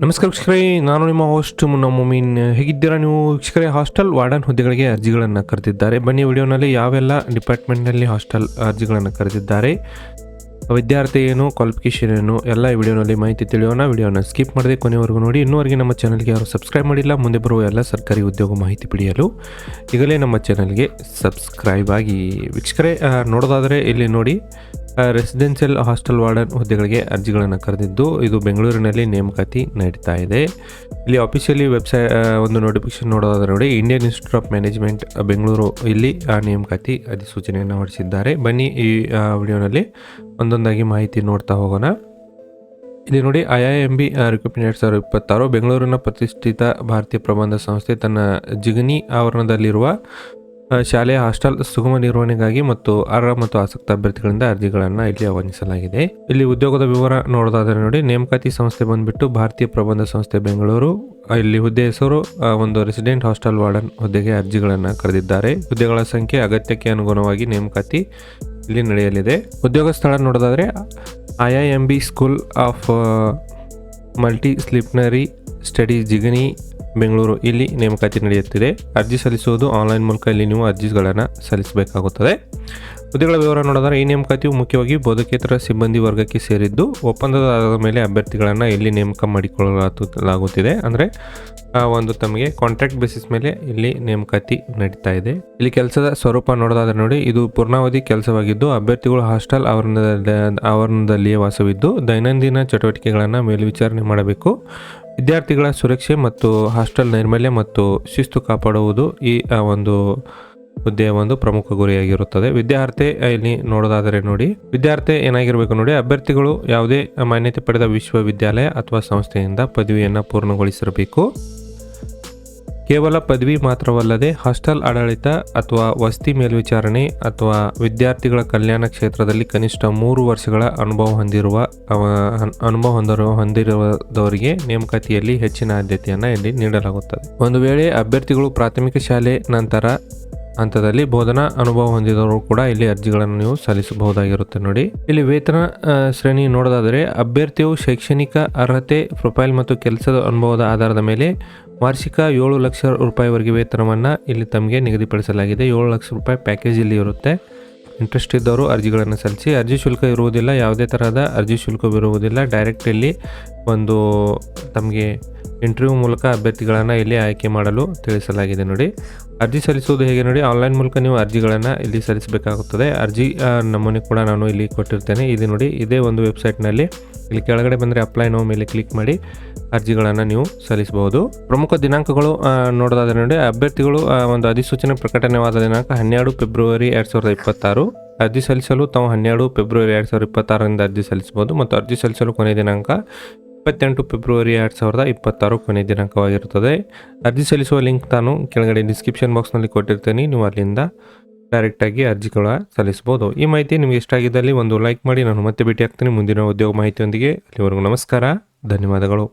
ನಮಸ್ಕಾರ ವೀಕ್ಷಕರೇ, ನಾನು ನಿಮ್ಮ ಹೋಸ್ಟ್ ಮುನ್ನಾ ಮೊಮೀನ್. ಹೇಗಿದ್ದೀರಾ ನೀವು ವೀಕ್ಷಕರೇ? ಹಾಸ್ಟೆಲ್ ವಾರ್ಡನ್ ಹುದ್ದೆಗಳಿಗೆ ಅರ್ಜಿಗಳನ್ನು ಕರೆದಿದ್ದಾರೆ. ಬನ್ನಿ ವಿಡಿಯೋನಲ್ಲಿ ಯಾವೆಲ್ಲ ಡಿಪಾರ್ಟ್ಮೆಂಟ್ನಲ್ಲಿ ಹಾಸ್ಟೆಲ್ ಅರ್ಜಿಗಳನ್ನು ಕರೆದಿದ್ದಾರೆ, ವಿದ್ಯಾರ್ಥಿ ಏನು, ಕ್ವಾಲಿಫಿಕೇಷನ್ ಏನು, ಎಲ್ಲ ಈ ವಿಡಿಯೋನಲ್ಲಿ ಮಾಹಿತಿ ತಿಳಿಯೋಣ. ವಿಡಿಯೋನ ಸ್ಕಿಪ್ ಮಾಡದೆ ಕೊನೆವರೆಗೂ ನೋಡಿ. ಇನ್ನೂವರೆಗೆ ನಮ್ಮ ಚಾನಲ್ಗೆ ಯಾರು ಸಬ್ಸ್ಕ್ರೈಬ್ ಮಾಡಿಲ್ಲ, ಮುಂದೆ ಬರುವ ಎಲ್ಲ ಸರ್ಕಾರಿ ಉದ್ಯೋಗ ಮಾಹಿತಿ ಪಡೆಯಲು ಈಗಲೇ ನಮ್ಮ ಚಾನಲ್ಗೆ ಸಬ್ಸ್ಕ್ರೈಬ್ ಆಗಿ. ವೀಕ್ಷಕರೇ, ನೋಡೋದಾದರೆ ಇಲ್ಲಿ ನೋಡಿ, ರೆಸಿಡೆನ್ಷಿಯಲ್ ಹಾಸ್ಟೆಲ್ ವಾರ್ಡನ್ ಹುದ್ದೆಗಳಿಗೆ ಅರ್ಜಿಗಳನ್ನು ಕರೆದಿದ್ದು ಇದು ಬೆಂಗಳೂರಿನಲ್ಲಿ ನೇಮಕಾತಿ ನಡೀತಾ ಇದೆ. ಇಲ್ಲಿ ಆಫಿಷಿಯಲಿ ವೆಬ್ಸೈಟ್ ಒಂದು ನೋಟಿಫಿಕೇಶನ್ ನೋಡೋದಾದ್ರೆ ನೋಡಿ, Indian institute of management Bengaluru ಇಲ್ಲಿ ನೇಮಕಾತಿ ಅಧಿಸೂಚನೆಯನ್ನು ಹೊರಡಿಸಿದ್ದಾರೆ. ಬನ್ನಿ ಈ ವಿಡಿಯೋನಲ್ಲಿ ಒಂದೊಂದಾಗಿ ಮಾಹಿತಿ ನೋಡ್ತಾ ಹೋಗೋಣ. ಇಲ್ಲಿ ನೋಡಿ, IIMB ರಿಕ್ರೂಟ್ಮೆಂಟ್ 2026 ಬೆಂಗಳೂರಿನ ಪ್ರತಿಷ್ಠಿತ ಭಾರತೀಯ ಪ್ರಬಂಧ ಸಂಸ್ಥೆ ತನ್ನ ಜಿಗಣಿ ಆವರಣದಲ್ಲಿರುವ ಶಾಲೆಯ ಹಾಸ್ಟೆಲ್ ಸುಗಮ ನಿರ್ವಹಣೆಗಾಗಿ ಮತ್ತು ಅರ್ಹ ಮತ್ತು ಆಸಕ್ತ ಅಭ್ಯರ್ಥಿಗಳಿಂದ ಅರ್ಜಿಗಳನ್ನು ಇಲ್ಲಿ ಆಹ್ವಾನಿಸಲಾಗಿದೆ. ಇಲ್ಲಿ ಉದ್ಯೋಗದ ವಿವರ ನೋಡೋದಾದರೆ ನೋಡಿ, ನೇಮಕಾತಿ ಸಂಸ್ಥೆ ಬಂದ್ಬಿಟ್ಟು ಭಾರತೀಯ ಪ್ರಬಂಧ ಸಂಸ್ಥೆ ಬೆಂಗಳೂರು. ಇಲ್ಲಿ ಹುದ್ದೆ ಹೆಸರು ಒಂದು ರೆಸಿಡೆಂಟ್ ಹಾಸ್ಟೆಲ್ ವಾರ್ಡನ್ ಹುದ್ದೆಗೆ ಅರ್ಜಿಗಳನ್ನು ಕರೆದಿದ್ದಾರೆ. ಹುದ್ದೆಗಳ ಸಂಖ್ಯೆ ಅಗತ್ಯಕ್ಕೆ ಅನುಗುಣವಾಗಿ ನೇಮಕಾತಿ ಇಲ್ಲಿ ನಡೆಯಲಿದೆ. ಉದ್ಯೋಗ ಸ್ಥಳ ನೋಡೋದಾದರೆ IIMB school of multi disciplinary studies Jigani Bengaluru ಇಲ್ಲಿ ನೇಮಕಾತಿ ನಡೆಯುತ್ತಿದೆ. ಅರ್ಜಿ ಸಲ್ಲಿಸುವುದು ಆನ್ಲೈನ್ ಮೂಲಕ ಇಲ್ಲಿ ನೀವು ಅರ್ಜಿಗಳನ್ನು ಸಲ್ಲಿಸಬೇಕಾಗುತ್ತದೆ. ಹುದ್ದೆಗಳ ವಿವರ ನೋಡಿದರೆ ಈ ನೇಮಕಾತಿಯು ಮುಖ್ಯವಾಗಿ ಬೋಧಕೇತರ ಸಿಬ್ಬಂದಿ ವರ್ಗಕ್ಕೆ ಸೇರಿದ್ದು ಒಪ್ಪಂದದ ಆಧಾರದ ಮೇಲೆ ಅಭ್ಯರ್ಥಿಗಳನ್ನು ಇಲ್ಲಿ ನೇಮಕ ಮಾಡಿಕೊಳ್ಳಲಾಗುತ್ತಿದೆ. ಅಂದರೆ ಒಂದು ತಮಗೆ ಕಾಂಟ್ರಾಕ್ಟ್ ಬೇಸಿಸ್ ಮೇಲೆ ಇಲ್ಲಿ ನೇಮಕಾತಿ ನಡೀತಾ ಇದೆ. ಇಲ್ಲಿ ಕೆಲಸದ ಸ್ವರೂಪ ನೋಡೋದಾದ್ರೆ ನೋಡಿ, ಇದು ಪೂರ್ಣಾವಧಿ ಕೆಲಸವಾಗಿದ್ದು ಅಭ್ಯರ್ಥಿಗಳು ಹಾಸ್ಟೆಲ್ ಆವರಣದಲ್ಲಿಯೇ ವಾಸವಿದ್ದು ದೈನಂದಿನ ಚಟುವಟಿಕೆಗಳನ್ನು ಮೇಲ್ವಿಚಾರಣೆ ಮಾಡಬೇಕು. ವಿದ್ಯಾರ್ಥಿಗಳ ಸುರಕ್ಷೆ ಮತ್ತು ಹಾಸ್ಟೆಲ್ ನೈರ್ಮಲ್ಯ ಮತ್ತು ಶಿಸ್ತು ಕಾಪಾಡುವುದು ಈ ಒಂದು ಹುದ್ದೆಯ ಒಂದು ಪ್ರಮುಖ ಗುರಿಯಾಗಿರುತ್ತದೆ. ವಿದ್ಯಾರ್ಥಿ ಇಲ್ಲಿ ನೋಡೋದಾದರೆ ನೋಡಿ, ವಿದ್ಯಾರ್ಥಿ ಏನಾಗಿರಬೇಕು ನೋಡಿ, ಅಭ್ಯರ್ಥಿಗಳು ಯಾವುದೇ ಮಾನ್ಯತೆ ಪಡೆದ ವಿಶ್ವವಿದ್ಯಾಲಯ ಅಥವಾ ಸಂಸ್ಥೆಯಿಂದ ಪದವಿಯನ್ನು ಪೂರ್ಣಗೊಳಿಸಿರಬೇಕು. ಕೇವಲ ಪದವಿ ಮಾತ್ರವಲ್ಲದೆ ಹಾಸ್ಟೆಲ್ ಆಡಳಿತ ಅಥವಾ ವಸತಿ ಮೇಲ್ವಿಚಾರಣೆ ಅಥವಾ ವಿದ್ಯಾರ್ಥಿಗಳ ಕಲ್ಯಾಣ ಕ್ಷೇತ್ರದಲ್ಲಿ ಕನಿಷ್ಠ 3 ವರ್ಷಗಳ ಅನುಭವ ಹೊಂದಿರುವವರಿಗೆ ನೇಮಕಾತಿಯಲ್ಲಿ ಹೆಚ್ಚಿನ ಆದ್ಯತೆಯನ್ನು ಇಲ್ಲಿ ನೀಡಲಾಗುತ್ತದೆ. ಒಂದು ವೇಳೆ ಅಭ್ಯರ್ಥಿಗಳು ಪ್ರಾಥಮಿಕ ಶಾಲೆ ನಂತರ ಹಂತದಲ್ಲಿ ಬೋಧನಾ ಅನುಭವ ಹೊಂದಿದವರು ಕೂಡ ಇಲ್ಲಿ ಅರ್ಜಿಗಳನ್ನು ನೀವು ಸಲ್ಲಿಸಬಹುದಾಗಿರುತ್ತೆ. ನೋಡಿ, ಇಲ್ಲಿ ವೇತನ ಶ್ರೇಣಿ ನೋಡೋದಾದರೆ ಅಭ್ಯರ್ಥಿಯು ಶೈಕ್ಷಣಿಕ ಅರ್ಹತೆ, ಪ್ರೊಫೈಲ್ ಮತ್ತು ಕೆಲಸದ ಅನುಭವದ ಆಧಾರದ ಮೇಲೆ ವಾರ್ಷಿಕ 7 ಲಕ್ಷ ರೂಪಾಯಿವರೆಗೆ ವೇತನವನ್ನು ಇಲ್ಲಿ ತಮಗೆ ನಿಗದಿಪಡಿಸಲಾಗಿದೆ. 7 ಲಕ್ಷ ರೂಪಾಯಿ ಪ್ಯಾಕೇಜ್ ಇಲ್ಲಿ ಇರುತ್ತೆ. ಇಂಟ್ರೆಸ್ಟ್ ಇದ್ದವರು ಅರ್ಜಿಗಳನ್ನು ಸಲ್ಲಿಸಿ. ಅರ್ಜಿ ಶುಲ್ಕ ಇರುವುದಿಲ್ಲ, ಯಾವುದೇ ತರಹದ ಅರ್ಜಿ ಶುಲ್ಕವಿರುವುದಿಲ್ಲ. ಡೈರೆಕ್ಟ್ ಇಲ್ಲಿ ಒಂದು ತಮಗೆ ಇಂಟರ್ವ್ಯೂ ಮೂಲಕ ಅಭ್ಯರ್ಥಿಗಳನ್ನು ಇಲ್ಲಿ ಆಯ್ಕೆ ಮಾಡಲು ತಿಳಿಸಲಾಗಿದೆ. ನೋಡಿ, ಅರ್ಜಿ ಸಲ್ಲಿಸುವುದು ಹೇಗೆ ನೋಡಿ, ಆನ್ಲೈನ್ ಮೂಲಕ ನೀವು ಅರ್ಜಿಗಳನ್ನು ಇಲ್ಲಿ ಸಲ್ಲಿಸಬೇಕಾಗುತ್ತದೆ. ಅರ್ಜಿ ನಮೂನೆ ಕೂಡ ನಾನು ಇಲ್ಲಿ ಕೊಟ್ಟಿರ್ತೇನೆ. ಇದು ನೋಡಿ, ಇದೇ ಒಂದು ವೆಬ್ಸೈಟ್ನಲ್ಲಿ ಇಲ್ಲಿ ಕೆಳಗಡೆ ಬಂದರೆ ಅಪ್ಲೈ ನೋ ಮೇಲೆ ಕ್ಲಿಕ್ ಮಾಡಿ ಅರ್ಜಿಗಳನ್ನು ನೀವು ಸಲ್ಲಿಸಬಹುದು. ಪ್ರಮುಖ ದಿನಾಂಕಗಳು ನೋಡೋದಾದರೆ ನೋಡಿ, ಅಭ್ಯರ್ಥಿಗಳು ಒಂದು ಅಧಿಸೂಚನೆ ಪ್ರಕಟಣೆವಾದ ದಿನಾಂಕ 12 ಫೆಬ್ರವರಿ 2026. ಅರ್ಜಿ ಸಲ್ಲಿಸಲು ತಾವು 12 ಫೆಬ್ರವರಿ 2026ರಿಂದ ಅರ್ಜಿ ಸಲ್ಲಿಸಬಹುದು ಮತ್ತು ಅರ್ಜಿ ಸಲ್ಲಿಸಲು ಕೊನೆಯ ದಿನಾಂಕ 28 ಫೆಬ್ರವರಿ 2026 ಕೊನೆಯ ದಿನಾಂಕವಾಗಿರುತ್ತದೆ. ಅರ್ಜಿ ಸಲ್ಲಿಸುವ ಲಿಂಕ್ ನಾನು ಕೆಳಗಡೆ ಡಿಸ್ಕ್ರಿಪ್ಷನ್ ಬಾಕ್ಸ್ನಲ್ಲಿ ಕೊಟ್ಟಿರ್ತೇನೆ. ನೀವು ಅಲ್ಲಿಂದ ಡೈರೆಕ್ಟಾಗಿ ಅರ್ಜಿಗಳ ಸಲ್ಲಿಸಬಹುದು. ಈ ಮಾಹಿತಿ ನಿಮಗೆ ಇಷ್ಟ ಆಗಿದ್ದಲ್ಲಿ ಒಂದು ಲೈಕ್ ಮಾಡಿ. ನಾನು ಮತ್ತೆ ಭೇಟಿ ಆಗ್ತೀನಿ ಮುಂದಿನ ಉದ್ಯೋಗ ಮಾಹಿತಿಯೊಂದಿಗೆ. ಅಲ್ಲಿವರೆಗೂ ನಮಸ್ಕಾರ, ಧನ್ಯವಾದಗಳು.